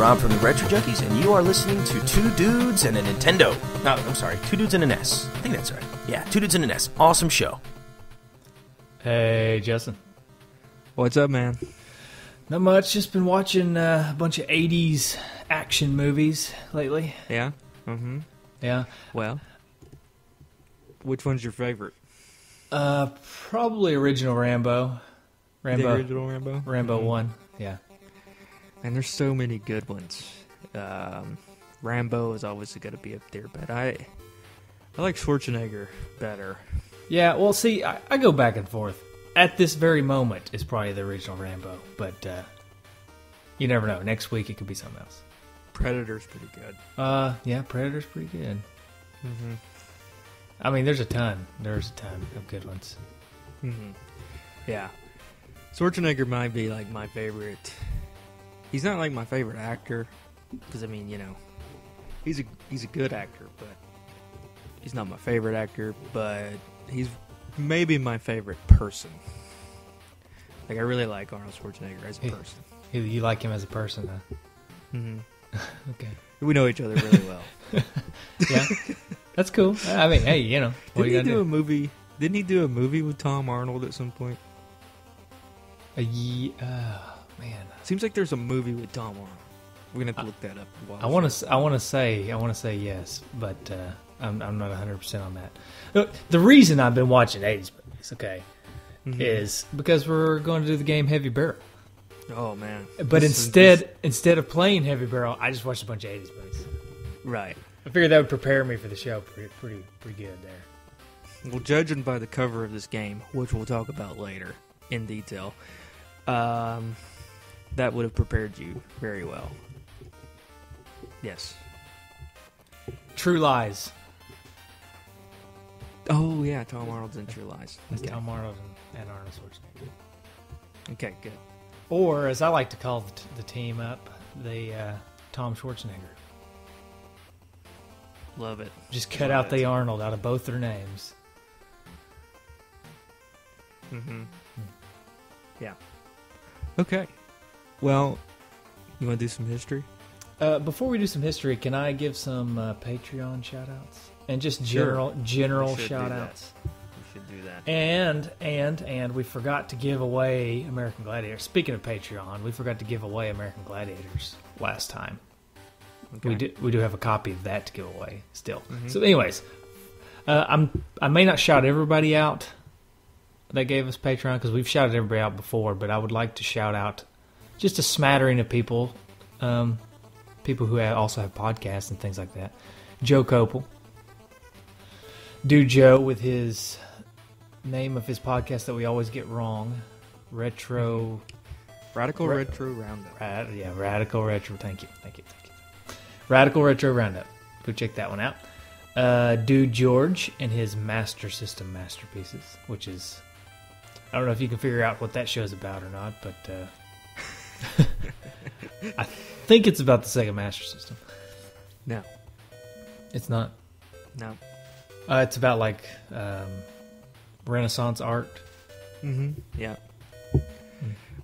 Rob from the Retro Junkies, and you are listening to Two Dudes and a Nintendo. No, I'm sorry, Two Dudes and an S. I think that's right. Yeah, Two Dudes and an S. Awesome show. Hey, Justin. What's up, man? Not much. Just been watching a bunch of 80s action movies lately. Yeah? Mm-hmm. Yeah. Well, which one's your favorite? Probably original Rambo. The original Rambo? Rambo 1, yeah. And there's so many good ones. Rambo is always going to be up there, but I like Schwarzenegger better. Yeah, well, see, I go back and forth. At this very moment, it's probably the original Rambo, but you never know. Next week, it could be something else. Predator's pretty good. Yeah, Predator's pretty good. Mm-hmm. I mean, there's a ton. There's a ton of good ones. Mm-hmm. Yeah. Schwarzenegger might be, like, my favorite. He's not, like, my favorite actor, because, I mean, you know, he's a good actor, but he's not my favorite actor, but he's maybe my favorite person. Like, I really like Arnold Schwarzenegger as a person. You like him as a person, huh? Mm-hmm. Okay. We know each other really well. Yeah. That's cool. I mean, hey, you know. Didn't he do a movie with Tom Arnold at some point? Man. Seems like there's a movie with Tom Arnold. We're gonna have to look that up. I want to say yes, but I'm not 100% on that. Look, the reason I've been watching 80s movies, okay, is because we're going to do the game Heavy Barrel. Oh man! But instead of playing Heavy Barrel, I just watched a bunch of 80s movies. Right. I figured that would prepare me for the show pretty good there. Well, judging by the cover of this game, which we'll talk about later in detail, that would have prepared you very well. Yes. True Lies. Oh yeah, Tom Arnold's in True Lies. That's Tom Arnold and Arnold Schwarzenegger. Okay, good. Or, as I like to call the team up, the Tom Schwarzenegger. Love it. Just cut out the Arnold out of both their names. Mm-hmm. Yeah. Okay. Well, you want to do some history? Before we do some history, can I give some Patreon shout-outs? And just general shout-outs. We should do that. And we forgot to give away American Gladiators. Speaking of Patreon, we forgot to give away American Gladiators last time. Okay. We do have a copy of that to give away still. Mm-hmm. So anyways, I may not shout everybody out that gave us Patreon, because we've shouted everybody out before, but I would like to shout out just a smattering of people, people who also have podcasts and things like that. Joe Copel. Dude Joe, with his name of his podcast that we always get wrong, Radical Retro Roundup. Radical Retro. Thank you. Radical Retro Roundup. Go check that one out. Dude George and his Master System Masterpieces, which is, I don't know if you can figure out what that show's about or not, but I think it's about the Sega Master System. No. It's not? No. It's about, like, Renaissance art. Mm-hmm. Yeah.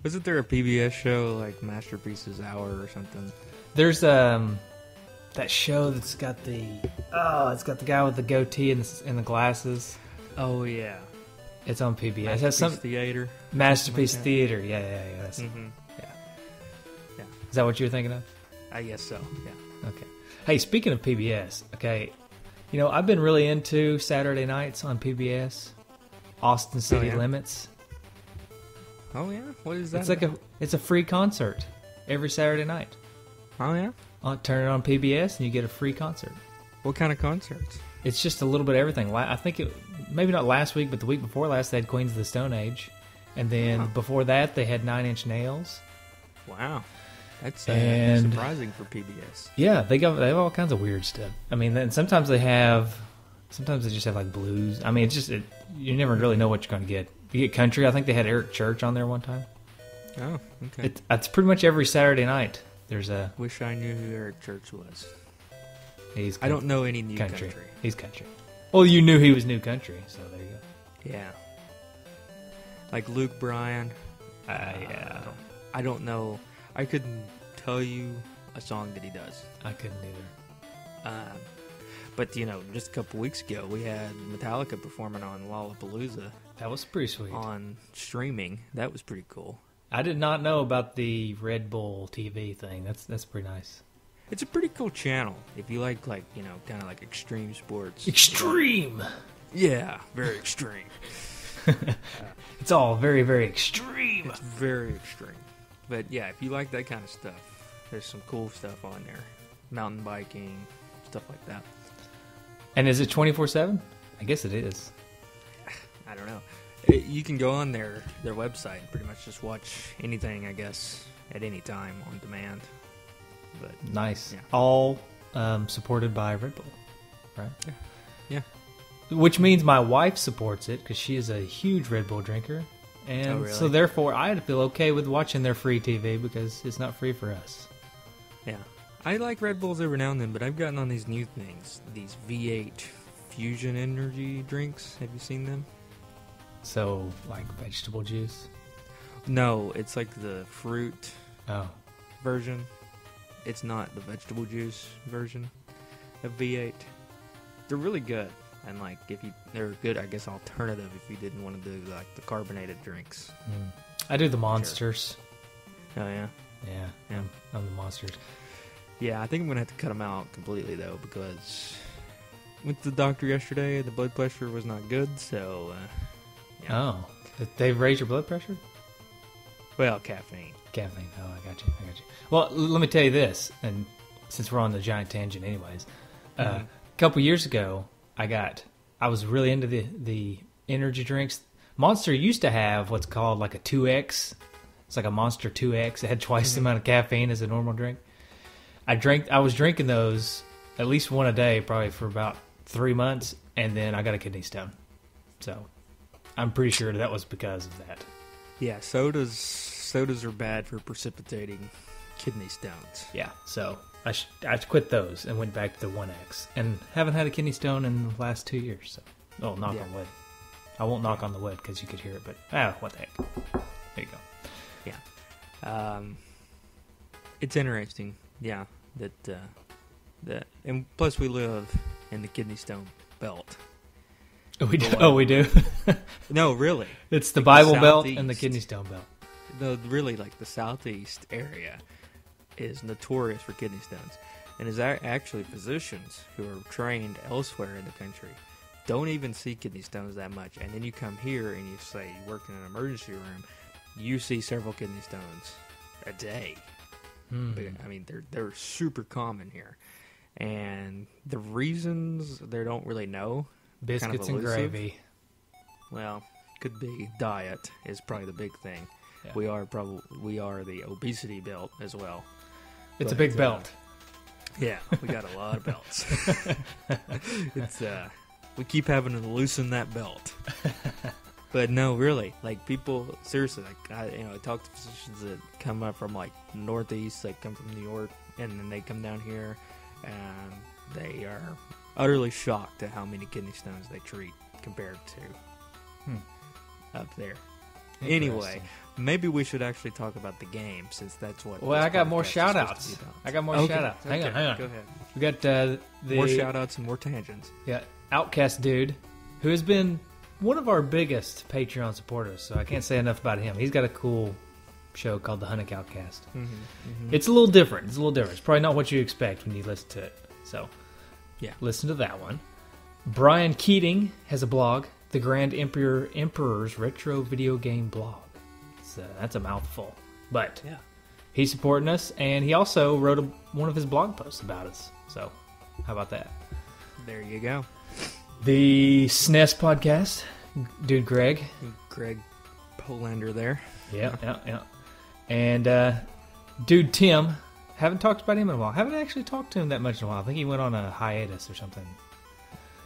Wasn't there a PBS show, like Masterpieces Hour or something? There's that show that's got it's got the guy with the goatee and the glasses. Oh, yeah. It's on PBS. Masterpiece Theater. Masterpiece Theater. Yeah. That's mm-hmm. Yeah. Is that what you're thinking of? I guess so, yeah. Okay. Hey, speaking of PBS, okay, you know, I've been really into Saturday nights on PBS. Austin City Limits. Oh, yeah? What is that? It's a free concert every Saturday night. Oh, yeah? Turn it on PBS and you get a free concert. What kind of concerts? It's just a little bit of everything. I think maybe not last week, but the week before last, they had Queens of the Stone Age. And then before that, they had 9 Inch Nails. Wow. That's surprising for PBS. Yeah, they have all kinds of weird stuff. I mean, then sometimes they just have like blues. I mean, it's just, you never really know what you're going to get. You get country. I think they had Eric Church on there one time. Oh, okay. It's pretty much every Saturday night. There's a... Wish I knew who Eric Church was. I don't know any new country. He's country. Well, you knew he was new country, so there you go. Yeah. Like Luke Bryan. Yeah. I don't know. I couldn't tell you a song that he does. I couldn't either. But, just a couple weeks ago, we had Metallica performing on Lollapalooza. That was pretty sweet. On streaming. That was pretty cool. I did not know about the Red Bull TV thing. That's pretty nice. It's a pretty cool channel if you like kind of like extreme sports. Extreme! Yeah, very extreme. It's all very, very extreme. It's very extreme. But yeah, if you like that kind of stuff, there's some cool stuff on there. Mountain biking, stuff like that. And is it 24/7? I guess it is. I don't know. You can go on their website and pretty much just watch anything, I guess, at any time on demand. But nice. Yeah. All supported by Red Bull, right? Yeah. Which means my wife supports it because she is a huge Red Bull drinker. And really? so therefore I had to feel okay with watching their free TV because it's not free for us. Yeah. I like Red Bulls every now and then, but I've gotten on these new things. These V8 Fusion Energy drinks. Have you seen them? So, like vegetable juice? No, it's like the fruit version. It's not the vegetable juice version of V8. They're really good. And like, they're a good, I guess, alternative if you didn't want to do like the carbonated drinks. I do the Monsters. Sure. Oh yeah, yeah. I'm the Monsters. Yeah, I think I'm gonna have to cut them out completely though because went to the doctor yesterday. The blood pressure was not good, so. Yeah. Oh, they've raised your blood pressure? Well, caffeine. Caffeine. Oh, I got you. Well, let me tell you this, and since we're on the giant tangent, anyways, a couple years ago. I was really into the energy drinks. Monster used to have what's called like a 2X. It's like a Monster 2X. It had twice the amount of caffeine as a normal drink. I was drinking those at least one a day, probably for about 3 months, and then I got a kidney stone. So I'm pretty sure that was because of that. Yeah, sodas are bad for precipitating kidney stones. Yeah, so I quit those and went back to the 1X, and haven't had a kidney stone in the last 2 years. So, knock on wood. I won't knock on the wood because you could hear it, but what the heck? There you go. Yeah, it's interesting. Yeah, that and plus we live in the kidney stone belt. We do. We do. No, really. It's the Bible Belt and the kidney stone belt. No, really, like the southeast area is notorious for kidney stones, and is actually physicians who are trained elsewhere in the country don't even see kidney stones that much, and then you come here and you say you work in an emergency room, you see several kidney stones a day. But, I mean, they're super common here, and the reasons they don't really know. Biscuits and gravy. Well, could be diet is probably the big thing. Yeah. We are the obesity belt as well. It's a big belt. Yeah, we got a lot of belts. It's we keep having to loosen that belt. But no, really, like people seriously, like I talk to physicians that come up from like Northeast, like come from New York, and then they come down here, and they are utterly shocked at how many kidney stones they treat compared to up there. Anyway, maybe we should actually talk about the game since that's what. Well, I got more shout-outs. Hang on. Hang on. Go ahead. We got the more shout-outs and more tangents. Yeah, Outcast Dude, who has been one of our biggest Patreon supporters, so I can't say enough about him. He's got a cool show called The Hunnick Outcast. It's a little different. It's probably not what you expect when you listen to it. So, yeah, listen to that one. Brian Keating has a blog, The Grand Emperor's Retro Video Game Blog. That's a mouthful. But he's supporting us, and he also wrote one of his blog posts about us. So, how about that? There you go. The SNES podcast, Dude Greg Polander there. Yeah. And Dude Tim, haven't talked about him in a while. Haven't actually talked to him that much in a while. I think he went on a hiatus or something.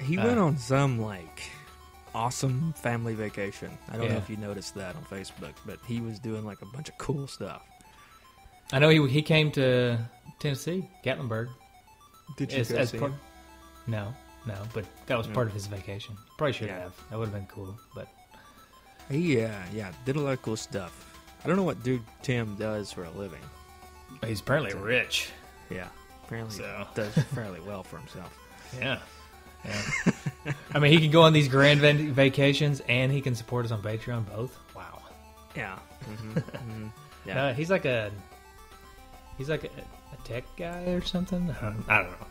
He went on some, like, awesome family vacation. I don't know if you noticed that on Facebook, but he was doing, like, a bunch of cool stuff. I know he came to Tennessee, Gatlinburg. Did you go see him? No, but that was part of his vacation. Probably should have. That would have been cool, but... He, did a lot of cool stuff. I don't know what Dude Tim does for a living. He's apparently rich. Yeah, apparently So. does fairly well for himself. Yeah. I mean, he can go on these grand vacations, and he can support us on Patreon both. Wow. Yeah. Yeah. He's like a tech guy or something. I don't know.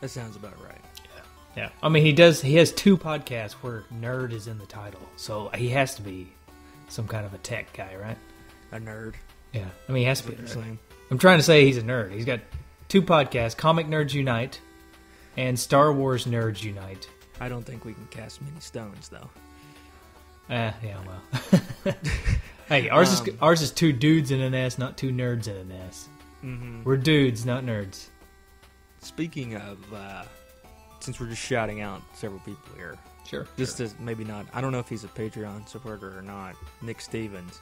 That sounds about right. Yeah. I mean, he has 2 podcasts where nerd is in the title, so he has to be some kind of a tech guy, right? A nerd. Yeah. I mean, he has to be. That's what you're saying. I'm trying to say he's a nerd. He's got 2 podcasts: Comic Nerds Unite and Star Wars Nerds Unite. I don't think we can cast many stones, though. Yeah, well. Hey, ours is 2 dudes in an S, not 2 nerds in an S. Mm-hmm. We're dudes, not nerds. Speaking of, since we're just shouting out several people here, Sure. just as maybe not, I don't know if he's a Patreon supporter or not. Nick Stevens.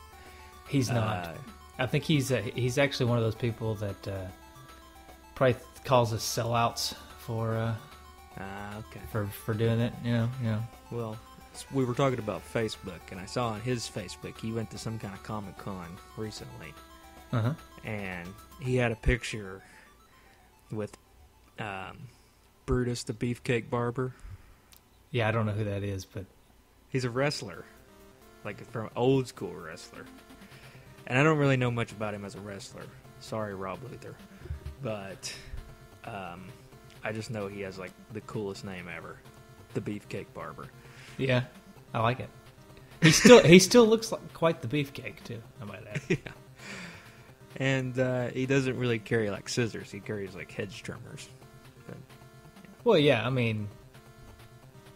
He's not. I think he's actually one of those people that probably calls us sellouts for Okay. for doing it. You know. Well, we were talking about Facebook, and I saw on his Facebook he went to some kind of Comic-Con recently, and he had a picture with Brutus the Beefcake Barber. Yeah, I don't know who that is, but He's a wrestler, like from old school wrestler. And I don't really know much about him as a wrestler. Sorry, Rob Luther. But I just know he has like the coolest name ever, the Beefcake Barber. yeah, I like it. He still looks like quite the beefcake too, I might add. Yeah. And he doesn't really carry like scissors. He carries like hedge trimmers. But, Well, yeah, I mean,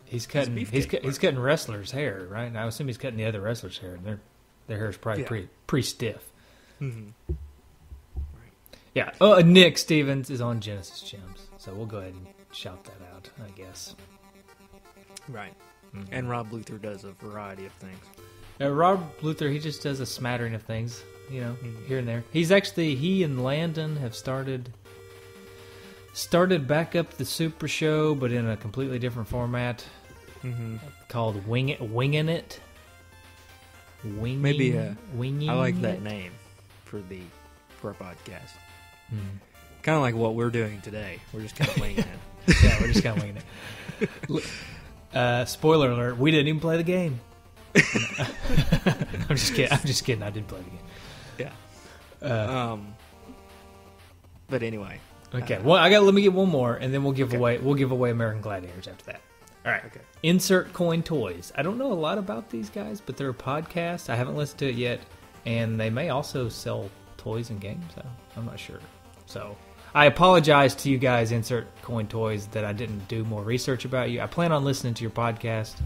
he's cutting beefcake he's cutting wrestlers' hair, right? And I assume he's cutting the other wrestlers' hair, and their hair is probably pretty stiff. mm-hmm. Yeah. Oh, Nick Stevens is on Genesis Gems, so we'll go ahead and shout that out, I guess. Right. Mm-hmm. And Rob Luther does a variety of things. Rob Luther, he just does a smattering of things, here and there. He and Landon have started back up the Super Show, but in a completely different format, called Winging It. Winging. I like that It? name for our podcast. Kind of like what we're doing today. We're just kind of winging it. Yeah, we're just kind of winging it. Spoiler alert: we didn't even play the game. I'm just kidding. I did play the game. Yeah. But anyway. Okay. Well, let me get one more, and then we'll give away American Gladiators after that. All right. Okay. Insert Coin Toys. I don't know a lot about these guys, but they're a podcast. I haven't listened to it yet, and they may also sell toys and games. I'm not sure. So I apologize to you guys, Insert Coin Toys, that I didn't do more research about you. I plan on listening to your podcast,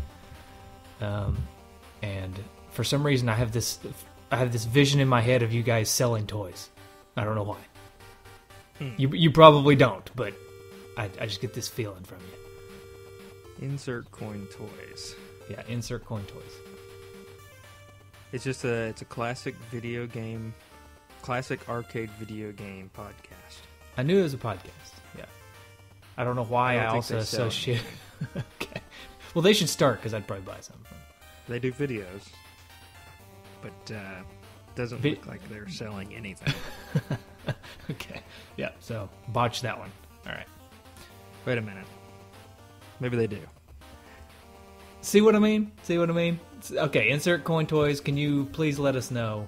and for some reason I have this vision in my head of you guys selling toys. I don't know why. You probably don't, but I just get this feeling from you. Insert Coin Toys. Yeah, Insert Coin Toys. It's just it's a classic arcade video game podcast. I knew it was a podcast. Yeah. I don't know why I also sell associate. Okay. Well, they should start because I'd probably buy some. They do videos, but doesn't look like they're selling anything. Okay. Yeah. So botch that one. All right. Wait a minute. Maybe they do. See what I mean? Okay. Insert Coin Toys. Can you please let us know?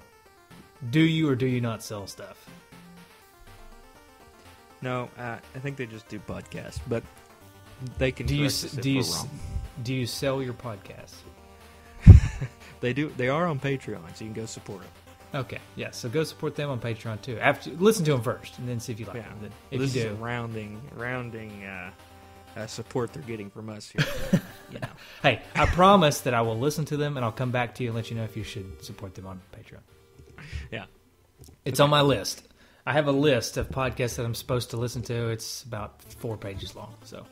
Do you or do you not sell stuff? No, I think they just do podcasts, but they can. Do you sell your podcast? They do. They are on Patreon, so you can go support them. Okay, yeah. So go support them on Patreon too. After listen to them first, and then see if you like them. Then, if this you is do, a rounding support they're getting from us here. Hey, I promise that I will listen to them, and I'll come back to you and let you know if you should support them on Patreon. Yeah, it's on my list. I have a list of podcasts that I'm supposed to listen to. It's about 4 pages long. So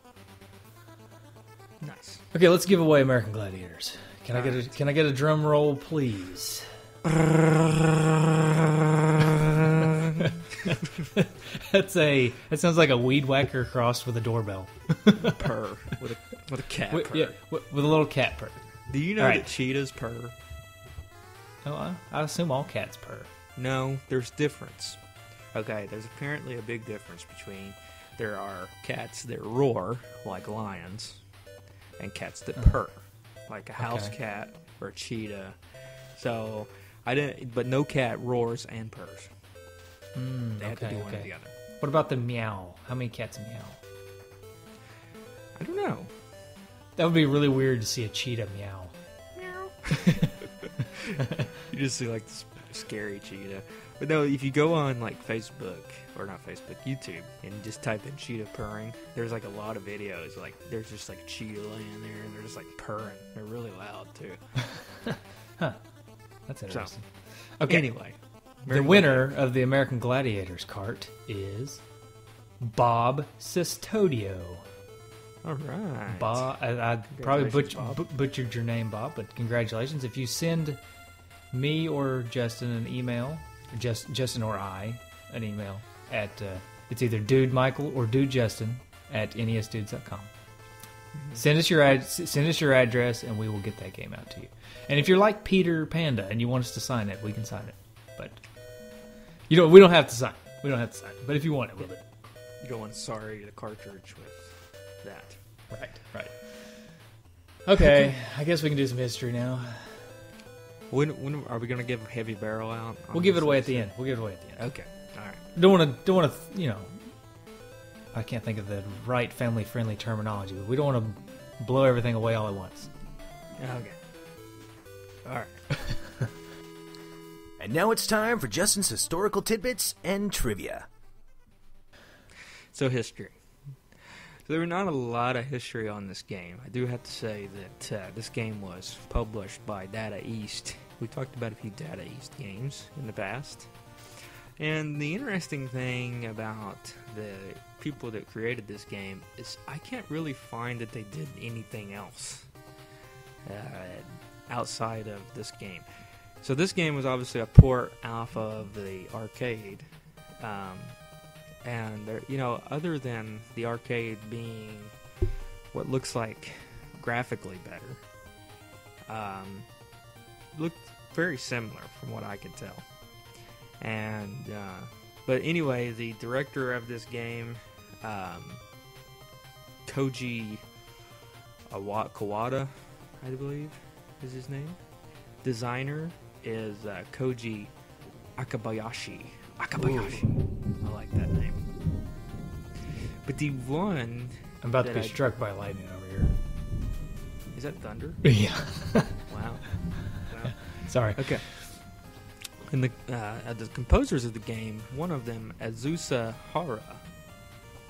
nice. Okay, let's give away American Gladiators. Can I get a drum roll, please? That sounds like a weed whacker crossed with a doorbell. Purr with a cat purr. Yeah, with a little cat purr. Do you know that cheetahs purr? Oh, I assume all cats purr. No, there's difference. Okay, there's apparently a big difference between there are cats that roar like lions and cats that purr like a house cat or a cheetah. So but no cat roars and purrs. They have to do one or the other. What about the meow? How many cats meow? I don't know. That would be really weird to see a cheetah meow. You just see like this scary cheetah. But no, if you go on like Facebook, or not Facebook, YouTube, and just type in cheetah purring, there's like a lot of videos. Like there's just like cheetah laying there, and they're just like purring. They're really loud too. Huh. That's interesting. So, okay. Anyway, the winner of the American Gladiators cart is Bob Sistodio. All right. Bob, I probably butchered your name, Bob, but congratulations. If you send me or Justin an email, Justin or I, an email at, it's either Dude Michael or Dude Justin at nesdudes.com. Send us your address, and we will get that game out to you. And if you're like Peter Panda and you want us to sign it, we can sign it. But we don't have to sign it. We don't have to sign it. But if you want it, we'll do it. You don't want sorry the cartridge with that. Right. Okay, I guess we can do some history now. When are we going to give Heavy Barrel out? We'll give it away at the end. Okay. All right. Don't want to, I can't think of the right family-friendly terminology, but we don't want to blow everything away all at once. Okay. All right. And now it's time for Justin's historical tidbits and trivia. So history. So there were not a lot of history on this game. I do have to say that this game was published by Data East. We talked about a few Data East games in the past. And the interesting thing about the people that created this game is I can't really find that they did anything else outside of this game. So this game was obviously a port off of the arcade. And there, other than the arcade being what looks like graphically better, looked very similar from what I could tell. And but anyway, the director of this game, Koji Kawada, I believe is his name. Designer is Koji Akabayashi. I like that name. But the one I'm about to be struck by lightning over here. Is that thunder? Yeah. Wow. Sorry. Okay. And the composers of the game, one of them, Azusa Hara,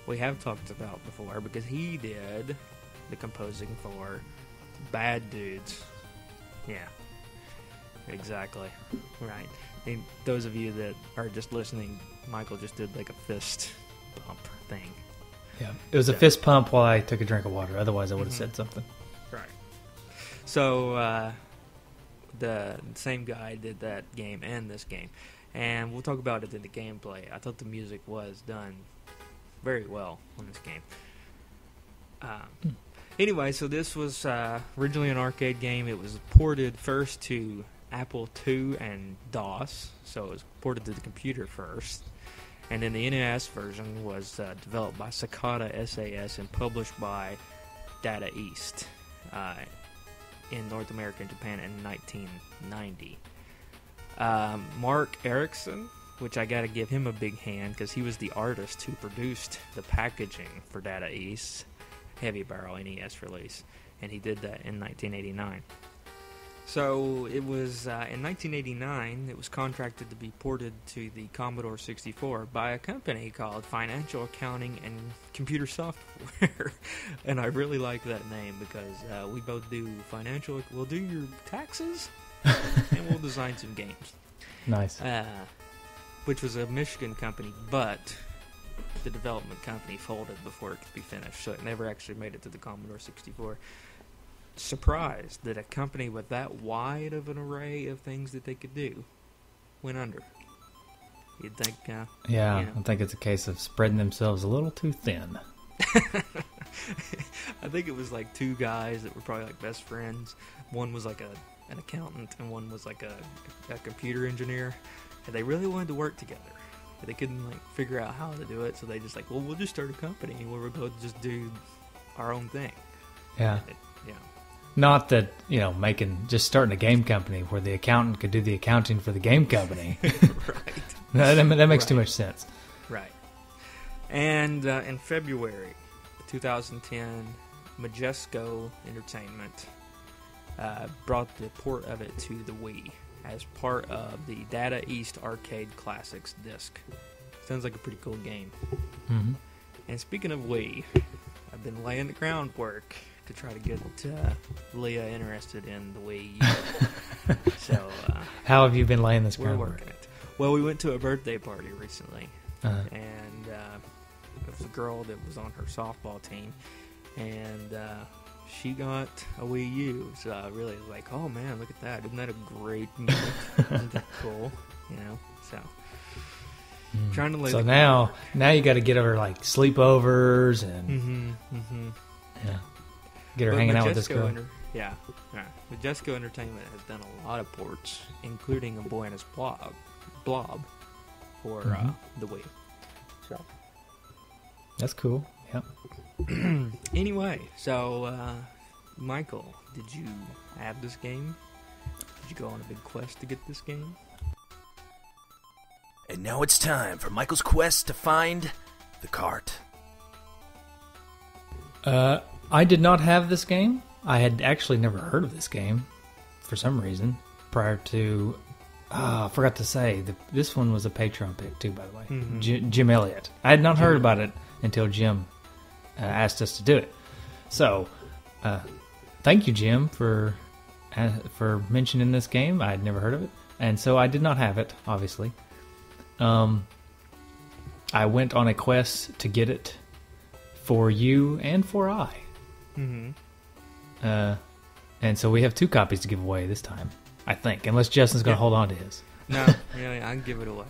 we have talked about before because he did the composing for Bad Dudes. Yeah. Exactly. Right. And those of you that are just listening, Michael just did like a fist pump thing. Yeah. It was a fist pump while I took a drink of water. Otherwise, I would have said something. Right. So, the same guy did that game and this game. And we'll talk about it in the gameplay. I thought the music was done very well on this game. Anyway, so this was originally an arcade game. It was ported first to Apple II and DOS, so it was ported to the computer first. And then the NES version was developed by Sakata SAS and published by Data East in North America and Japan in 1990. Mark Erickson, which I got to give him a big hand because he was the artist who produced the packaging for Data East's Heavy Barrel NES release, and he did that in 1989. So it was in 1989 it was contracted to be ported to the Commodore 64 by a company called Financial Accounting and Computer Software. And I really like that name because we both do financial. We'll do your taxes and we'll design some games. Nice. Which was a Michigan company, but the development company folded before it could be finished, so it never actually made it to the Commodore 64. Surprised that a company with that wide of an array of things that they could do went under. You'd think, yeah, I think it's a case of spreading themselves a little too thin. I think it was like two guys that were probably like best friends. One was like an accountant, and one was like a computer engineer, and they really wanted to work together. But they couldn't like figure out how to do it, so they just like, well, we'll just start a company where we'll go just do our own thing. Yeah. Yeah. Not that, just starting a game company where the accountant could do the accounting for the game company. Right. No, that makes too much sense. Right. And in February 2010, Majesco Entertainment brought the port of it to the Wii as part of the Data East Arcade Classics disc. Sounds like a pretty cool game. Mm-hmm. And speaking of Wii, I've been laying the groundwork to try to get Leah interested in the Wii U. So, how have you been laying this we're groundwork? working it. Well, we went to a birthday party recently, Uh-huh. and it was a girl that was on her softball team, and she got a Wii U. So I really was like, oh man, look at that! Isn't that a great moment? Isn't that cool? So trying to lay. So the now groundwork. you got to get over like sleepovers and yeah, get her But hanging out with this Majesco girl. Yeah. Majesco Entertainment has done a lot of ports, including a Buenos Blob for the Wii. So That's cool. Yeah. anyway, so Michael, did you have this game? Did you go on a big quest to get this game? And now it's time for Michael's quest to find the cart. I did not have this game. I had actually never heard of this game for some reason prior to. I forgot to say this one was a Patreon pick too, by the way. Mm-hmm. Jim Elliott. I had not heard about it until Jim asked us to do it. So, thank you, Jim, for mentioning this game. I had never heard of it, and so I did not have it. Obviously, I went on a quest to get it for you and for I. Mm-hmm. And so we have 2 copies to give away this time, I think, unless Justin's going to hold on to his. No, really, I can give it away.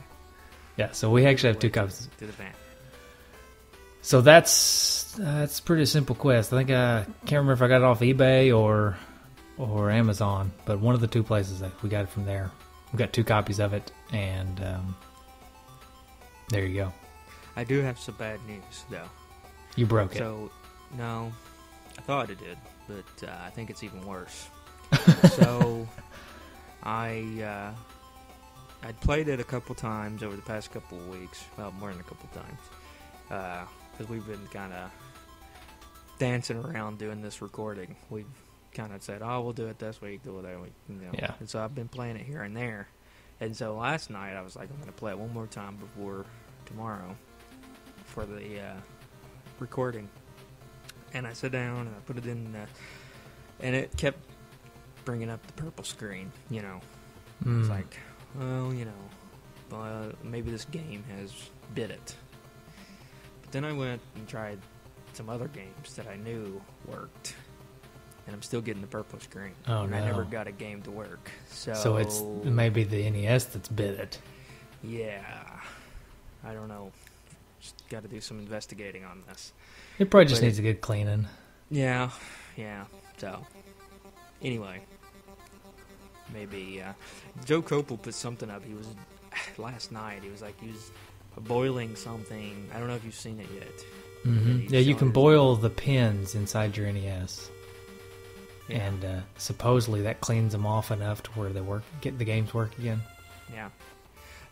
Yeah, so we actually have 2 copies. To the van. So that's a pretty simple quest. I think I can't remember if I got it off eBay or Amazon, but one of the 2 places that we got it from there. We got 2 copies of it, and there you go. I do have some bad news, though. You broke it. So, no, I thought it did, but I think it's even worse. So, I'd played it a couple times over the past couple of weeks. Well, more than a couple times. Because we've been kind of dancing around doing this recording. We've kind of said, oh, we'll do it this week, do it that week. Yeah. And so I've been playing it here and there. And so last night I was like, I'm going to play it one more time before tomorrow for the recording. And I sat down and I put it in, and it kept bringing up the purple screen, It's like, well, maybe this game has bit it. But then I went and tried some other games that I knew worked, and I'm still getting the purple screen. Oh, and no. I never got a game to work. So it's maybe the NES that's bit it. Yeah. I don't know. Just got to do some investigating on this. It probably just needs a good cleaning. Yeah. So, anyway, maybe Joe Copel put something up. He was last night. He was boiling something. I don't know if you've seen it yet. Mm-hmm. Yeah, you can boil the pins inside your NES, and supposedly that cleans them off enough to where get the games work again. Yeah.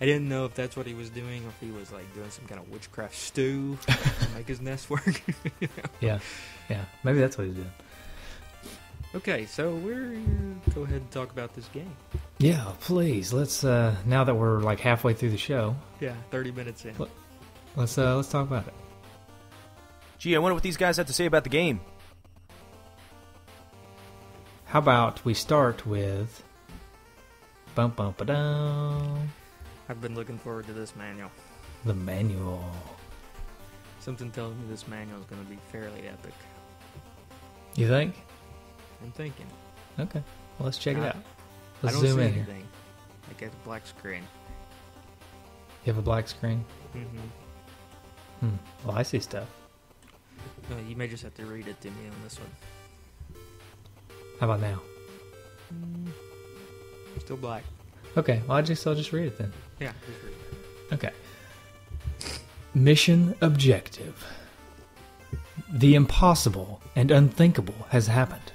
I didn't know if that's what he was doing, or if he was doing some kind of witchcraft stew to make his nest work. Yeah, maybe that's what he's doing. Okay, so we're go ahead and talk about this game. Yeah, please. Let's now that we're like halfway through the show. Yeah, 30 minutes in. Let's talk about it. Gee, I wonder what these guys have to say about the game. How about we start with bum bum ba dum. I've been looking forward to this manual. The manual. Something tells me this manual is going to be fairly epic. You think? I'm thinking. Okay. Well, let's check it out. I Let's don't zoom see in here. anything. I get a black screen. You have a black screen? Mm-hmm. Well, I see stuff. You may just have to read it to me on this one. How about now? Still black. Okay. Well, I'll just read it then. Yeah, just read it. Okay. Mission objective. The impossible and unthinkable has happened.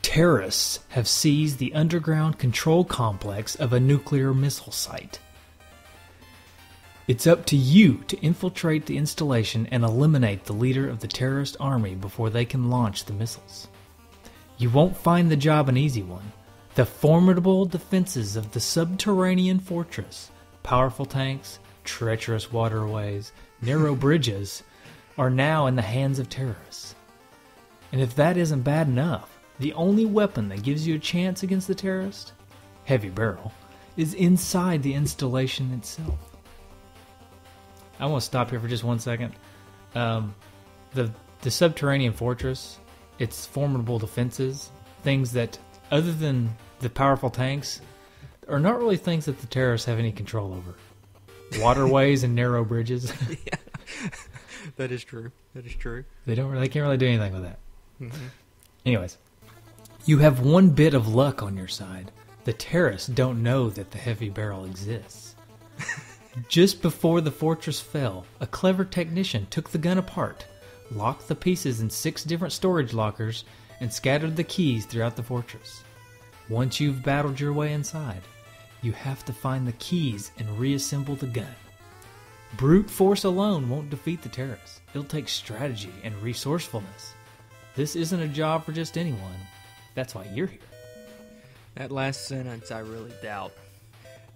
Terrorists have seized the underground control complex of a nuclear missile site. It's up to you to infiltrate the installation and eliminate the leader of the terrorist army before they can launch the missiles. You won't find the job an easy one. The formidable defenses of the subterranean fortress, powerful tanks, treacherous waterways, narrow bridges, are now in the hands of terrorists. And if that isn't bad enough, the only weapon that gives you a chance against the terrorist, heavy barrel, is inside the installation itself. I want to stop here for just 1 second. The subterranean fortress, its formidable defenses, things that, other than the powerful tanks, are not really things that the terrorists have any control over. Waterways and narrow bridges. Yeah. That is true. That is true. They can't really do anything with that. Mm-hmm. Anyways, you have one bit of luck on your side. The terrorists don't know that the heavy barrel exists. Just before the fortress fell, a clever technician took the gun apart, locked the pieces in 6 different storage lockers, and scattered the keys throughout the fortress. Once you've battled your way inside, you have to find the keys and reassemble the gun. Brute force alone won't defeat the terrorists. It'll take strategy and resourcefulness. This isn't a job for just anyone. That's why you're here. That last sentence I really doubt.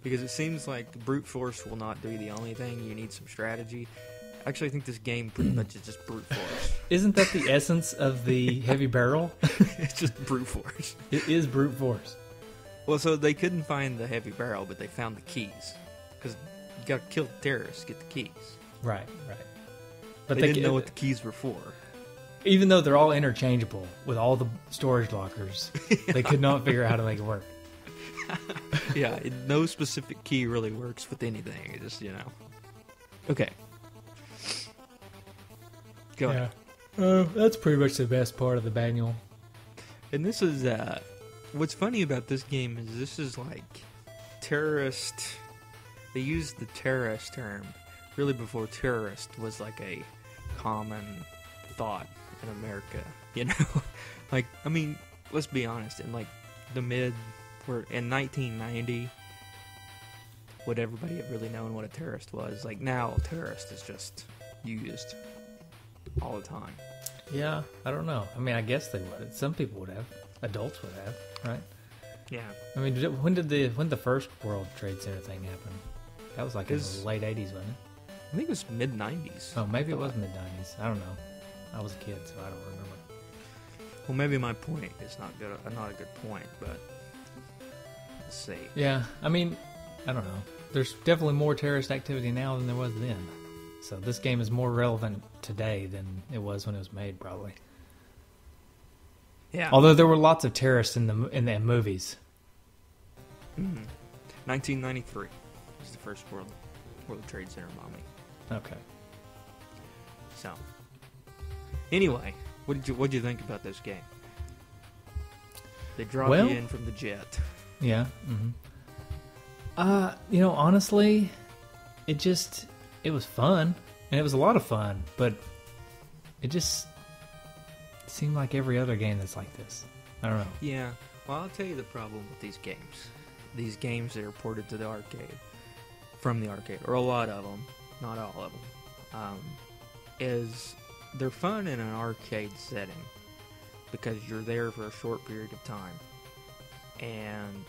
Because it seems like brute force will not do the only thing. You need some strategy. Actually, I think this game pretty much is just brute force. Isn't that the essence of the heavy barrel? It's just brute force. It is brute force. Well, so they couldn't find the heavy barrel, but they found the keys. Because you got to kill the terrorists to get the keys. Right. But they didn't know what the keys were for. Even though they're all interchangeable with all the storage lockers, they could not figure out how to make it work. Yeah, no specific key really works with anything. It just, Okay. Go ahead. That's pretty much the best part of the manual. And this is, what's funny about this game is this is like terrorist. They used the terrorist term really before terrorist was like a common thought in America. Like, I mean, let's be honest. In like the in 1990, would everybody have really known what a terrorist was? Like now, terrorist is just used all the time. Yeah, I don't know. I mean, I guess they would. Some people would have. Adults would have, right? Yeah. I mean, when did the first World Trade Center thing happen? That was like in the late 80s, wasn't it? I think it was mid-90s. Oh, maybe it was mid-90s. I don't know. I was a kid, so I don't remember. Well, maybe my point is not a good point, but let's see. Yeah, I mean, I don't know. There's definitely more terrorist activity now than there was then. So this game is more relevant today than it was when it was made, probably. Yeah. Although there were lots of terrorists in the movies. 1993 was the first World Trade Center bombing. Okay. So, anyway, what did you think about this game? They drop you in from the jet. Yeah. Mm-hmm. Honestly, it was fun, and it was a lot of fun, but it just seemed like every other game that's like this. I don't know. Yeah. Well, I'll tell you the problem with these games. These games that are ported to the arcade, from the arcade, or a lot of them, not all of them, is they're fun in an arcade setting because you're there for a short period of time. And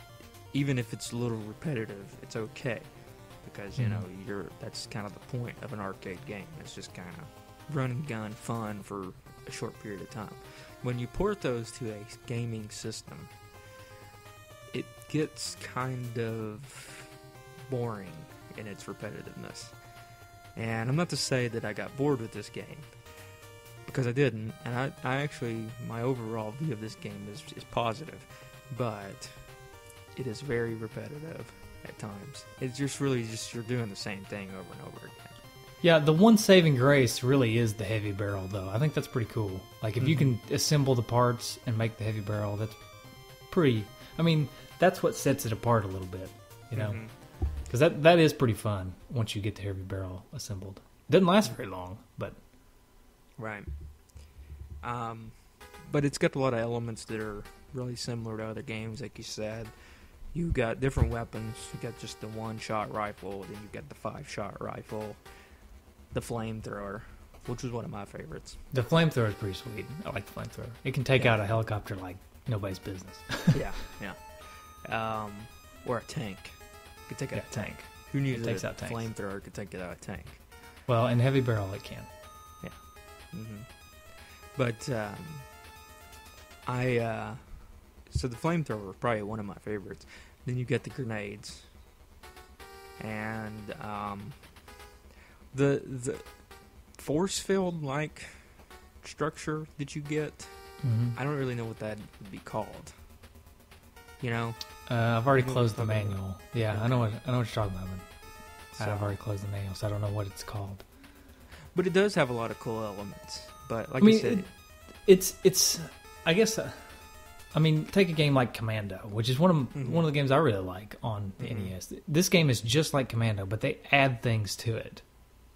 even if it's a little repetitive, it's okay. Because, that's kind of the point of an arcade game. It's just kind of run and gun fun for a short period of time. When you port those to a gaming system, it gets kind of boring in its repetitiveness. And I'm not to say that I got bored with this game, because I didn't. And I actually, my overall view of this game is positive. But it is very repetitive at times. It's just really you're doing the same thing over and over again. Yeah, the one saving grace really is the heavy barrel, though. I think that's pretty cool. Like, if you can assemble the parts and make the heavy barrel, that's pretty... I mean, that's what sets it apart a little bit, Because that is pretty fun once you get the heavy barrel assembled. Doesn't last very long, but... Right. But it's got a lot of elements that are really similar to other games, like you said. You got different weapons. You got just the one-shot rifle, then you got the 5-shot rifle, the flamethrower, which was one of my favorites. The flamethrower is pretty sweet. I like the flamethrower. It can take out a helicopter like nobody's business. Yeah. Or a tank. It could take out a tank. Who knew that a flamethrower could take out a tank? Well, in heavy barrel, it can. Yeah. Mm-hmm. But so the flamethrower was probably one of my favorites. Then you get the grenades, and the force field like structure that you get. Mm-hmm. I don't really know what that would be called. You know, I've already closed the manual. Yeah, Okay. I know what you're talking about. So, I've already closed the manual, so I don't know what it's called. but it does have a lot of cool elements. But like I mean, you said, it's I guess. I mean, take a game like Commando, which is one of the games I really like on the NES. This game is just like Commando, but they add things to it,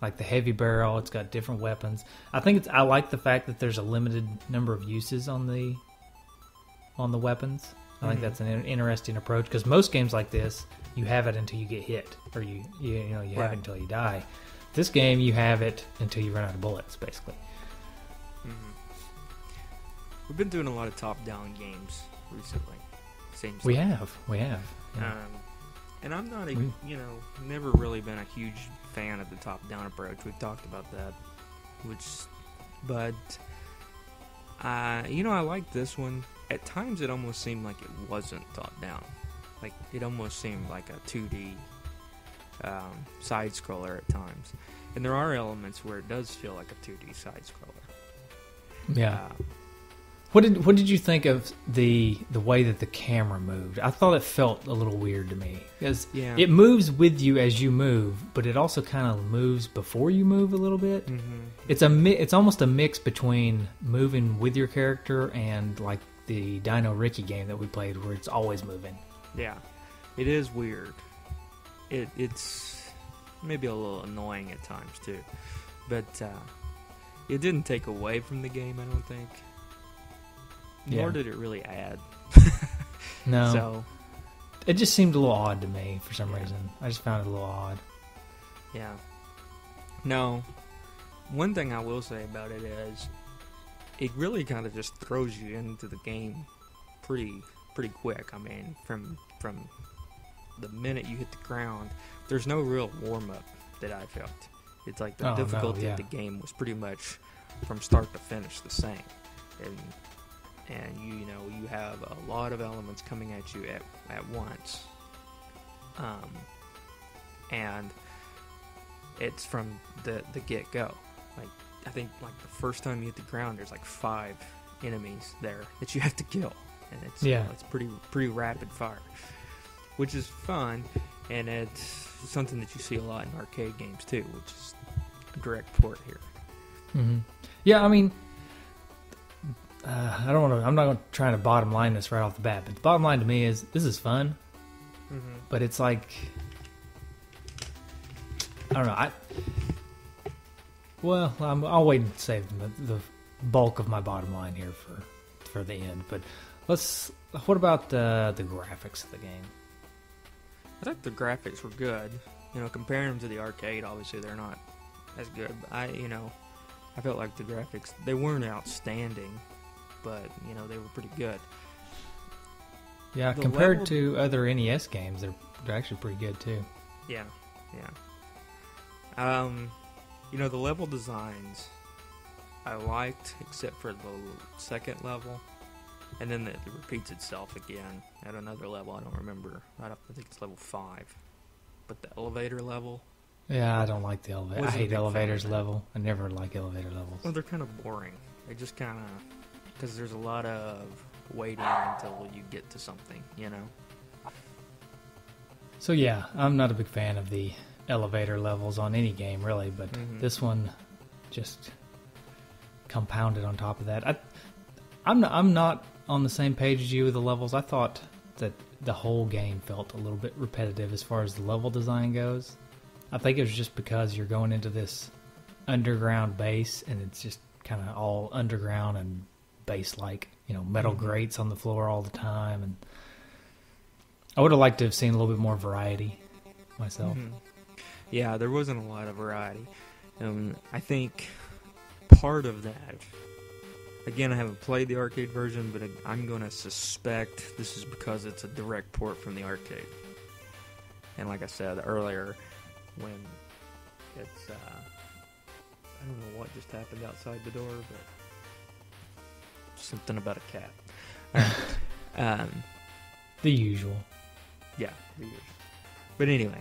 like the heavy barrel. It's got different weapons. I like the fact that there's a limited number of uses on the weapons. I think that's an interesting approach, because most games like this, you have it until you get hit, or you have it until you die. This game, you have it until you run out of bullets, basically. We've been doing a lot of top-down games recently. Seems We like. have. Yeah. And I'm not never really been a huge fan of the top-down approach. We've talked about that, but I like this one. At times, it almost seemed like it wasn't top-down. Like it almost seemed like a 2D side-scroller at times. And there are elements where it does feel like a 2D side-scroller. Yeah. What did you think of the way that the camera moved? I thought it felt a little weird to me, because it moves with you as you move, but it also kind of moves before you move a little bit. Mm-hmm. It's almost a mix between moving with your character and like the Dino Ricky game that we played, where it's always moving. Yeah, it is weird. It's maybe a little annoying at times too, but it didn't take away from the game, I don't think. Nor did it really add. No. So it just seemed a little odd to me for some reason. I just found it a little odd. Yeah. No. One thing I will say about it is it really kind of just throws you into the game pretty quick. I mean, from the minute you hit the ground, there's no real warm-up that I felt. It's like the difficulty of the game was pretty much from start to finish the same. And you have a lot of elements coming at you at once, and it's from the get-go. Like I think like the first time you hit the ground, there's like 5 enemies there that you have to kill, and it's pretty rapid fire, which is fun, and it's something that you see a lot in arcade games too, which is a direct port here. Mm-hmm. Yeah, I mean. I'm not trying to bottom line this right off the bat, but the bottom line to me is this is fun, but it's like, I don't know. I'll wait and save the bulk of my bottom line here for the end. But what about the graphics of the game? I thought the graphics were good. Comparing them to the arcade, obviously they're not as good. But I felt like the graphics, they weren't outstanding, but they were pretty good. Yeah, compared to other NES games, they're actually pretty good too. Yeah. The level designs I liked, except for the second level, and then it repeats itself again at another level. I don't remember. I think it's level 5, but the elevator level. Yeah, I don't like the elevator. I hate elevators level. I never like elevator levels. Well, they're kind of boring. They just kind of, because there's a lot of waiting until you get to something, So yeah, I'm not a big fan of the elevator levels on any game, really, but this one just compounded on top of that. I'm not on the same page as you with the levels. I thought that the whole game felt a little bit repetitive as far as the level design goes. I think it was just because you're going into this underground base, and it's just kind of all underground and base-like, metal grates on the floor all the time. And I would have liked to have seen a little bit more variety myself. Yeah, there wasn't a lot of variety. I think part of that, again, I haven't played the arcade version, but I'm going to suspect this is because it's a direct port from the arcade. And like I said earlier, when it's, I don't know what just happened outside the door, but something about a cat. All right. The usual. Yeah, the usual. But anyway,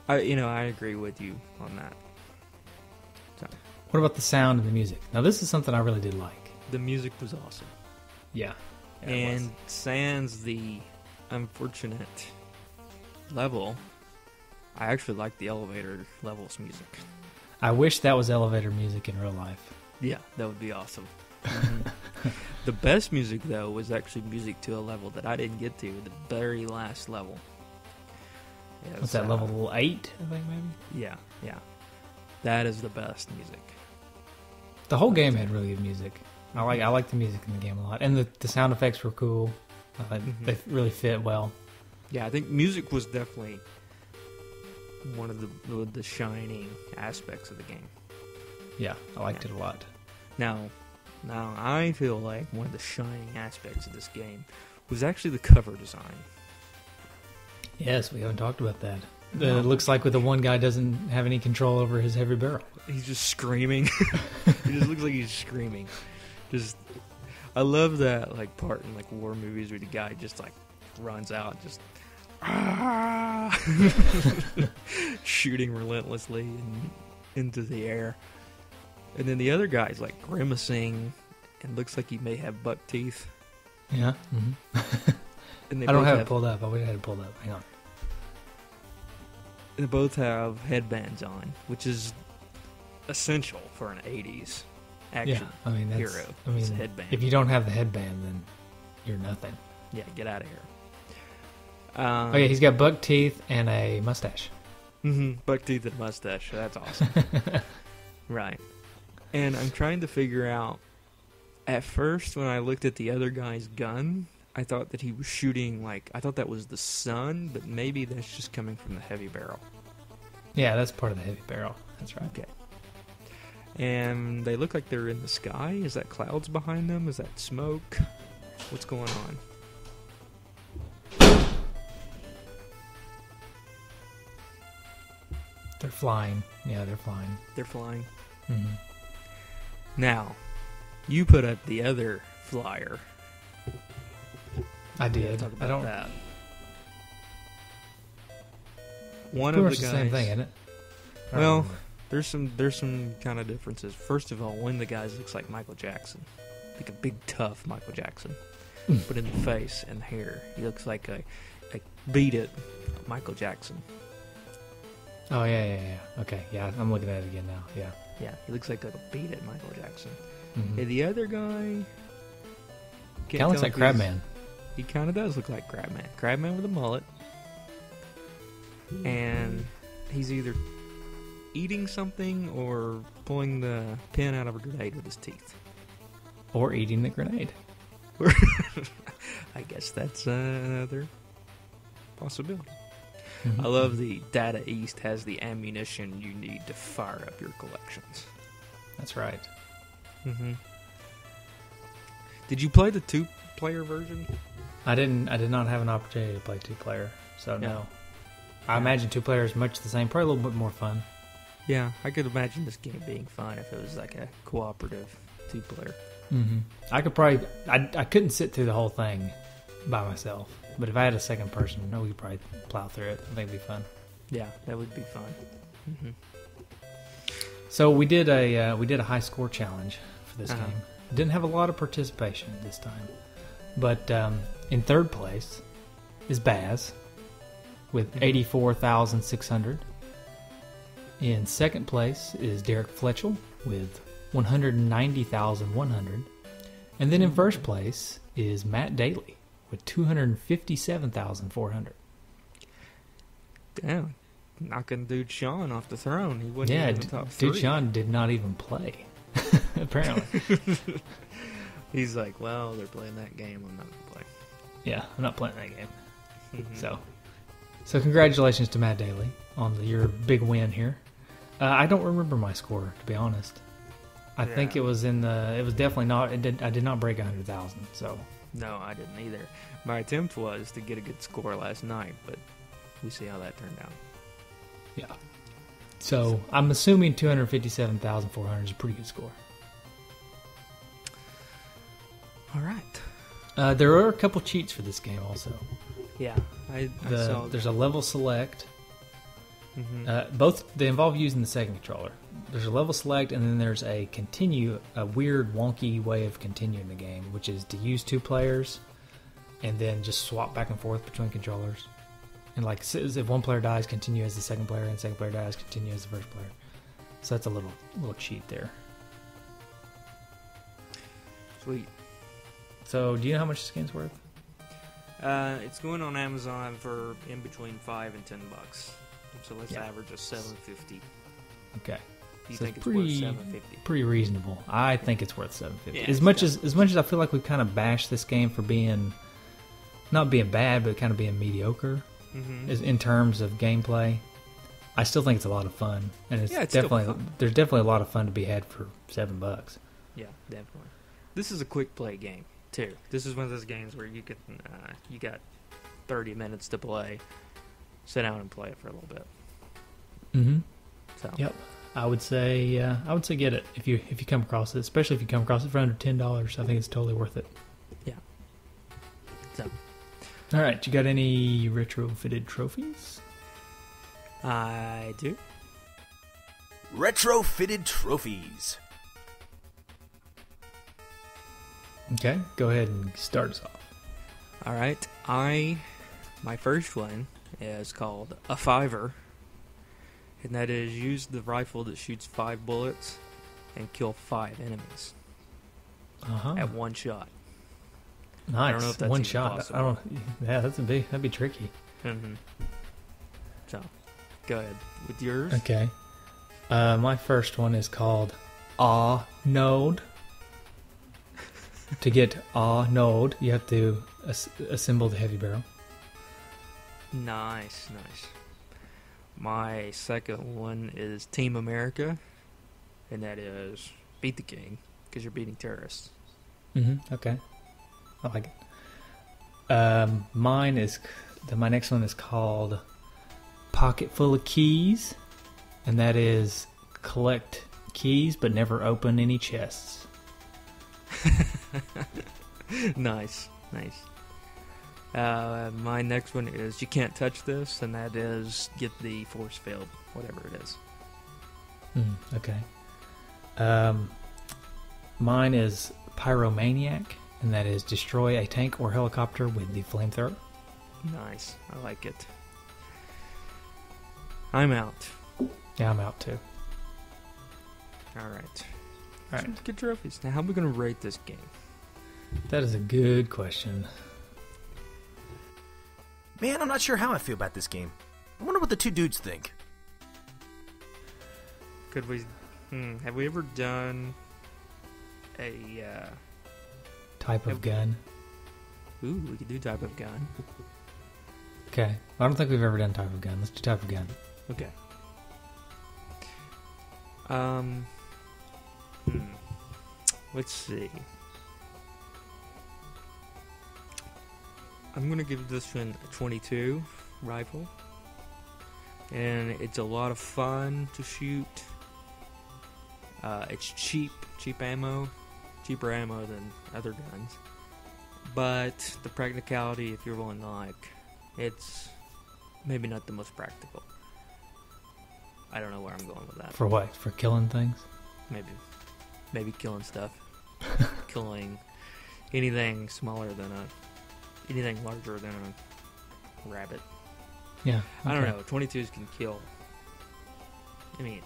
I agree with you on that. So, what about the sound and the music? Now, this is something I really did like. the music was awesome. Yeah. And sans the unfortunate level, I actually like the elevator levels music. I wish that was elevator music in real life. Yeah, that would be awesome. The best music, though, was actually music to a level that I didn't get to, the very last level. What's that, level 8, I think, maybe? Yeah, yeah. That is the best music. The whole game had really good music. I like the music in the game a lot. And the sound effects were cool. They really fit well. Yeah, I think music was definitely one of the shining aspects of the game. Yeah, I liked it a lot. Now, I feel like one of the shining aspects of this game was actually the cover design. Yes, we haven't talked about that. It looks like the one guy doesn't have any control over his heavy barrel. He's just screaming. He just looks like he's screaming. I love that part in war movies where the guy just runs out, just shooting relentlessly into the air. And then the other guy's grimacing and looks like he may have buck teeth. Yeah. Mm-hmm. And I don't have it pulled up. I would have had it pulled up. Hang on. They both have headbands on, which is essential for an 80s action hero. It's a headband. If you don't have the headband, then you're nothing. Yeah, get out of here. Okay, he's got buck teeth and a mustache. Mm-hmm. Buck teeth and mustache. That's awesome. Right. And I'm trying to figure out, at first when I looked at the other guy's gun, I thought that he was shooting, I thought that was the sun, but maybe that's just coming from the heavy barrel. Yeah, that's part of the heavy barrel. That's right. Okay. And they look like they're in the sky. Is that clouds behind them? Is that smoke? What's going on? They're flying. Yeah, they're flying. They're flying. Mm-hmm. Now, you put up the other flyer. I did. Talk about I don't. That. One Pretty of much the guys. The same thing, isn't it? Well, there's some kind of differences. First of all, one of the guys looks like Michael Jackson, like a big tough Michael Jackson, but in the face and the hair, he looks like a beat it Michael Jackson. Oh yeah. Okay, yeah, I'm looking at it again now. Yeah. Yeah, he looks like a beat it Michael Jackson. Mm-hmm. And the other guy kind of looks like Crabman. He kind of does look like Crabman. Crabman with a mullet. And he's either eating something or pulling the pin out of a grenade with his teeth. Or eating the grenade. I guess that's another possibility. Mm-hmm. I love the Data East has the ammunition you need to fire up your collections. That's right. Mm-hmm. Did you play the 2-player version? I did not have an opportunity to play 2-player, so no. I imagine 2-player is much the same, probably a little bit more fun. Yeah, I could imagine this game being fun if it was a cooperative 2-player. Mm-hmm. I could probably... I couldn't sit through the whole thing by myself, but if I had a second person, we could probably plow through it. I think it'd be fun. Yeah, that would be fun. Mm-hmm. So we did a high score challenge for this game. Didn't have a lot of participation this time, but in third place is Baz with 84,600. In second place is Derek Fletchell with 190,100. And then in first place is Matt Daly with 257,400. Damn. Knocking dude Sean off the throne. He wasn't Yeah, even in the top 3. dude Sean did not even play, apparently. He's like, well, they're playing that game. I'm not going to play. Yeah, I'm not playing that game. Mhm. So congratulations to Matt Daly on your big win here. I don't remember my score, to be honest. I think it was definitely not. I did not break 100,000. So No, I didn't either. My attempt was to get a good score last night, but we see how that turned out. yeah. So I'm assuming 257,400 is a pretty good score. All right. There are a couple cheats for this game also. Yeah, I saw. There's a level select. Mhm. Both they involve using the second controller. There's a level select, and then there's a weird wonky way of continuing the game, which is to use 2 players, and then just swap back and forth between controllers. And like if one player dies, continue as the second player, and the second player dies, continue as the first player. So that's a little cheat there. Sweet. So do you know how much this game's worth? It's going on Amazon for in between $5 and $10. So let's average a $7.50. Okay. Do you So think it's it's worth $7.50? Pretty reasonable. I think it's worth $7.50. Yeah, as much as I feel like we've kind of bashed this game for not being bad, but kind of being mediocre in terms of gameplay, I still think it's a lot of fun, and it's definitely there's definitely a lot of fun to be had for $7. Yeah, definitely. This is a quick play game too. This is one of those games where you got 30 minutes to play. Sit down and play it for a little bit. Mm-hmm. So Yep. I would say get it if you come across it, especially if you come across it for under $10. I think it's totally worth it. Yeah. So all right, you got any retrofitted trophies? I do. Retrofitted Trophies. Okay, go ahead and start us off. All right. My first one is called a fiver, and that is use the rifle that shoots 5 bullets and kill 5 enemies at one shot. Nice. I don't know if that's one even shot. possible. Yeah, that'd be tricky. Mm-hmm. So, go ahead with yours. Okay. My first one is called Ah-nold. To get Ah-nold, you have to assemble the heavy barrel. Nice. My second one is Team America, and that is beat the king because you're beating terrorists. Mm-hmm. Okay. I like it. My next one is called Pocket Full of Keys, and that is collect keys but never open any chests. Nice. My next one is you can't touch this, and that is get the force field, whatever it is. Okay. Mine is Pyro Maniac, and that is destroy a tank or helicopter with the flamethrower. Nice, I like it. I'm out. Yeah, I'm out too. All right. Some good trophies. Now, how are we going to rate this game? That is a good question. Man, I'm not sure how I feel about this game. I wonder what the 2 dudes think. Could we... have we ever done a... Type of gun. Ooh, we could do type of gun. Okay. I don't think we've ever done type of gun. Let's do type of gun. Okay. Let's see. I'm going to give this one a 22 rifle. And it's a lot of fun to shoot. It's cheap ammo. Cheaper ammo than other guns. But the practicality, if you're willing to like, it's maybe not the most practical. I don't know where I'm going with that. For what? For killing things? Maybe killing stuff. Killing anything anything larger than a rabbit. Yeah. Okay. I don't know. 22s can kill. I mean,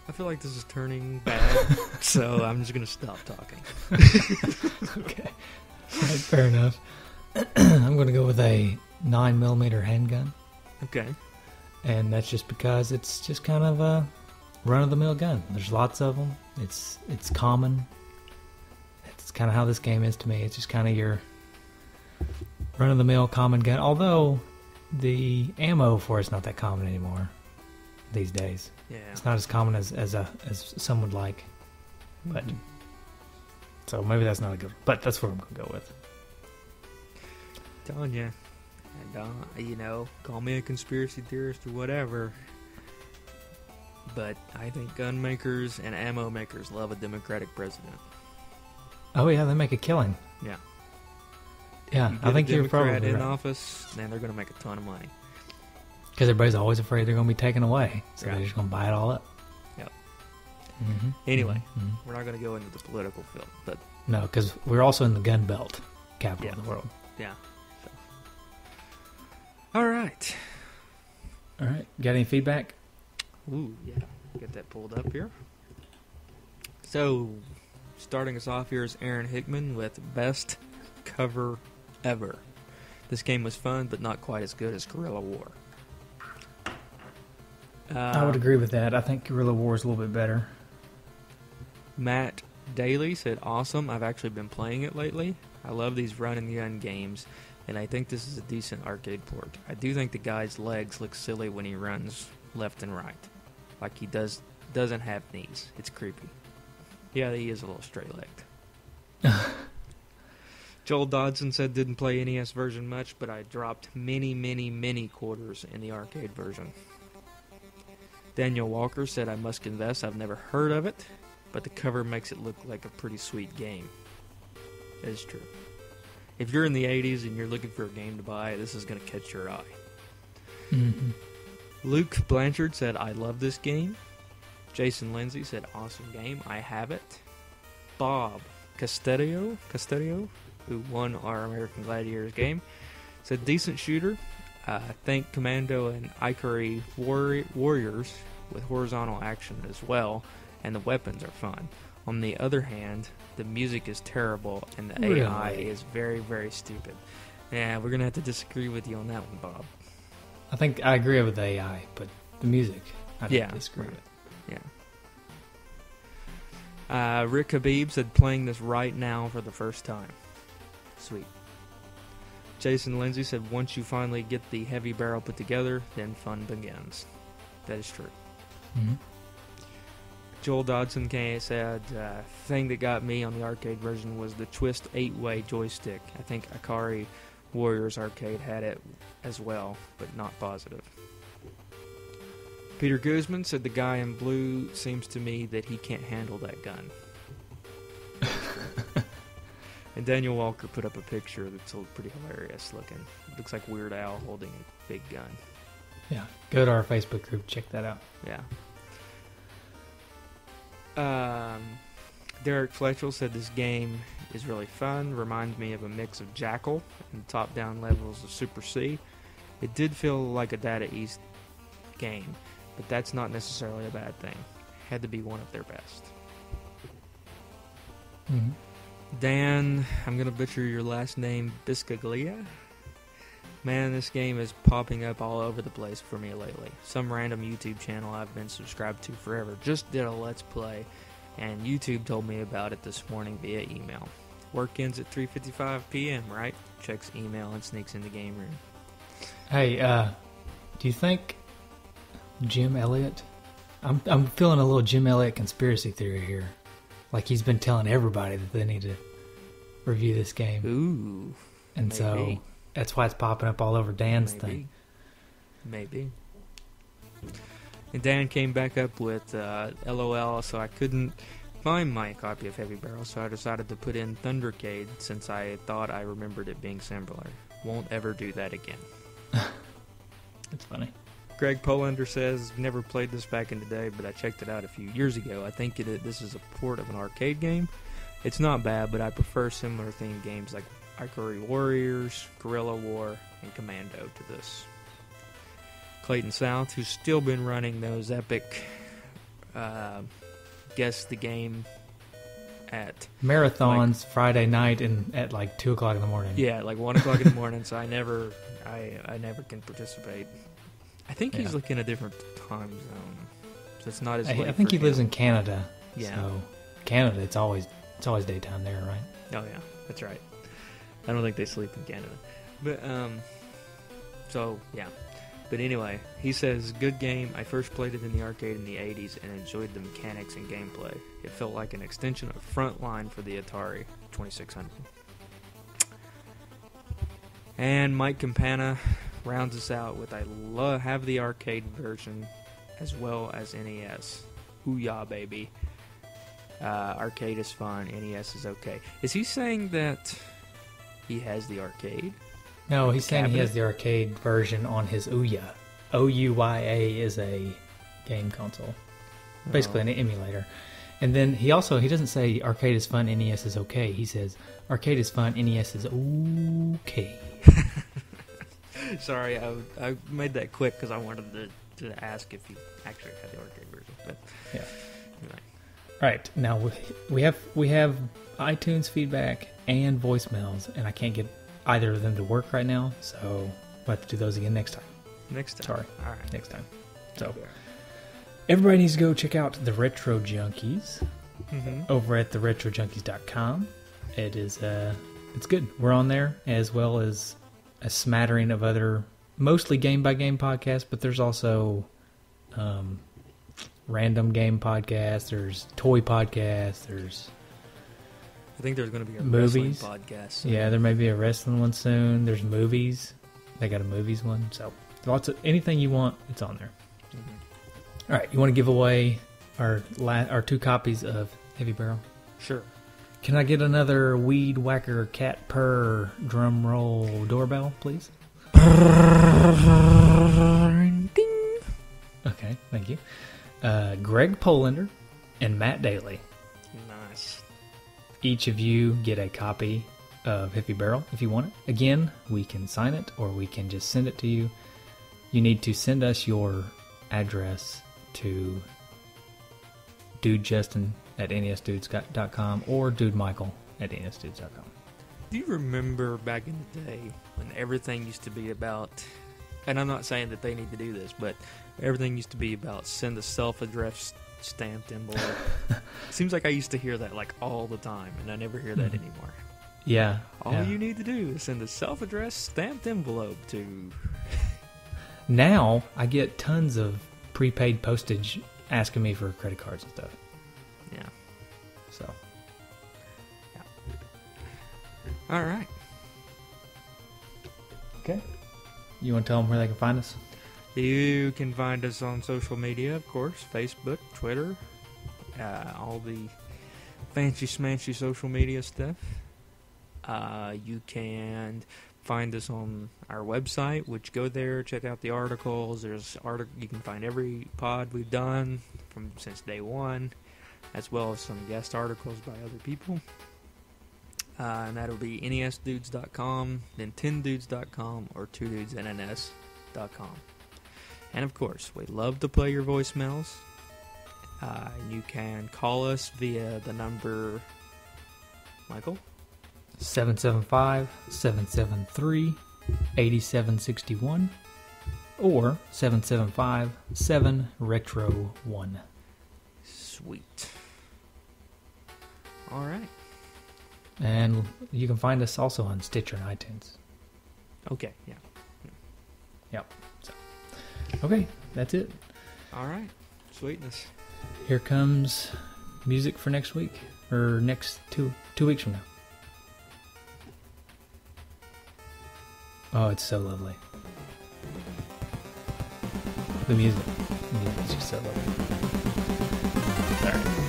I feel like this is turning bad, so I'm just going to stop talking. Okay. All right, fair enough. I'm going to go with a 9mm handgun. Okay. And that's just because it's just kind of a run-of-the-mill gun. There's lots of them. It's common. It's kind of how this game is to me. It's just kind of your run-of-the-mill common gun. Although the ammo for it's not that common anymore these days. Yeah. It's not as common as some would like. But so maybe that's not a good. But that's what I'm gonna go with. Telling you, call me a conspiracy theorist or whatever. But I think gun makers and ammo makers love a Democratic president. Oh yeah, they make a killing. Yeah. Yeah, I think you're probably right. in office, and they're going to make a ton of money. Because everybody's always afraid they're going to be taken away, so Yeah. they're just going to buy it all up. Yep. Mm-hmm. Anyway, we're not going to go into the political field, but No, because we're also in the gun belt capital of the world. yeah. So. All right. All right, got any feedback? Ooh, yeah. Get that pulled up here. So, starting us off here is Aaron Hickman with best cover ever. This game was fun, but not quite as good as Guerrilla War. I would agree with that. I think Guerrilla War is a little bit better. Matt Daly said, awesome. I've actually been playing it lately. I love these run and gun games, and I think this is a decent arcade port. I do think the guy's legs look silly when he runs left and right. Like he doesn't have knees. It's creepy. Yeah, he is a little straight-legged. Joel Dodson said didn't play NES version much, but I dropped many quarters in the arcade version. Daniel Walker said, I must confess I've never heard of it, but the cover makes it look like a pretty sweet game. That is true. If you're in the 80s and you're looking for a game to buy, this is going to catch your eye. Mm-hmm. Luke Blanchard said, I love this game. Jason Lindsay said, awesome game. I have it. Bob Casterio, who won our American Gladiators game, said, decent shooter. Think Commando and Ikari Warriors with horizontal action as well, and the weapons are fun. On the other hand, the music is terrible, and the AI is very, very stupid. Yeah, we're going to have to disagree with you on that one, Bob. I think I agree with the AI, but the music, I don't disagree with. Yeah. Rick Habib said, playing this right now for the first time. Sweet. Jason Lindsay said, once you finally get the heavy barrel put together, then fun begins. That is true. Mm-hmm. Joel Dodson said, thing that got me on the arcade version was the twist 8-way joystick. I think Ikari Warriors Arcade had it as well, but not positive. Peter Guzman said, the guy in blue seems to me that he can't handle that gun. And Daniel Walker put up a picture that's pretty hilarious looking. It looks like Weird Al holding a big gun. Yeah, go to our Facebook group, check that out. Yeah. Derek Fletchell said this game is really fun. Reminds me of a mix of Jackal and top-down levels of Super C. It did feel like a Data East game, but that's not necessarily a bad thing. Had to be one of their best. Mm-hmm. Dan, I'm going to butcher your last name, Biscaglia. Man, this game is popping up all over the place for me lately. Some random YouTube channel I've been subscribed to forever just did a Let's Play, and YouTube told me about it this morning via email. Work ends at 3:55 p.m., right? Checks email and sneaks in the game room. Hey, do you think Jim Elliott... I'm feeling a little Jim Elliott conspiracy theory here. Like he's been telling everybody that they need to review this game. Ooh. And maybe. So that's why it's popping up all over Dan's thing. Maybe. And Dan came back up with LOL, so I couldn't find my copy of Heavy Barrel, so I decided to put in Thundercade since I thought I remembered it being similar. Won't ever do that again. That's funny. Greg Polander says, never played this back in the day, but I checked it out a few years ago. I think this is a port of an arcade game. It's not bad, but I prefer similar themed games like Ikari Warriors, Guerrilla War, and Commando to this. Clayton South, who's still been running those epic guess the game at marathons Friday night and at like 2 o'clock in the morning. Yeah, like 1 o'clock in the morning. So I never can participate. I think he's like in a different time zone, so it's not as late. I think for he lives him. in Canada. Yeah. So Canada, it's always daytime there, right? Oh yeah, that's right. I don't think they sleep in Canada, but so yeah. But anyway, he says, good game. I first played it in the arcade in the 80s and enjoyed the mechanics and gameplay. It felt like an extension of Frontline for the Atari 2600. And Mike Campana rounds us out with, I have the arcade version as well as NES. Ooh yeah, baby. Arcade is fun, NES is okay. Is he saying that he has the arcade? No, he's saying he has the arcade version on his Ouya. OUYA is a game console. Basically an emulator. And then he doesn't say arcade is fun, NES is okay. He says arcade is fun, NES is okay. Sorry, I made that quick because I wanted to ask if you actually had the arcade version. But yeah. Anyway. Right, now we have iTunes feedback and voicemails, and I can't get either of them to work right now, so we'll have to do those again next time. Next time. Sorry. All right. Next time. So, everybody needs to go check out the Retro Junkies over at the retrojunkies.com. It is, it's good. We're on there, as well as a smattering of other, mostly game-by-game podcasts, but there's also random game podcasts, there's toy podcasts, there's... I think there's going to be a movies. wrestling podcast. So. Yeah, there may be a wrestling one soon. There's movies. They got a movies one. So lots of anything you want, it's on there. Mm-hmm. All right, you want to give away our 2 copies of Heavy Barrel? Sure. Can I get another weed whacker cat purr drum roll doorbell, please? Ding. Okay, thank you. Greg Polander and Matt Daly. Nice. Each of you get a copy of Heavy Barrel if you want it. Again, we can sign it or we can just send it to you. You need to send us your address to dudejustin@nesdudes.com or dudemichael@nesdudes.com. Do you remember back in the day when everything used to be about, and I'm not saying that they need to do this, but everything used to be about send a self-addressed stamped envelope. Seems like I used to hear that like all the time, and I never hear that anymore. Yeah. All you need to do is send a self-addressed stamped envelope to... Now, I get tons of prepaid postage asking me for credit cards and stuff. Yeah. So. Yeah. All right. Okay. You want to tell them where they can find us? You can find us on social media, of course, Facebook, Twitter, all the fancy smancy social media stuff. You can find us on our website, which go there, check out the articles. You can find every pod we've done since day one, as well as some guest articles by other people. And that'll be nesdudes.com, nintendudes.com, or 2dudesnns.com. And of course, we love to play your voicemails. You can call us via the number, Michael? 775-773-8761 or 775-7-RETRO-1. Sweet. All right. And you can find us also on Stitcher and iTunes. Okay, yeah. Yep. So, okay, that's it. All right. Sweetness. Here comes music for next week, or next two weeks from now. Oh, it's so lovely. The music is just so lovely. All right.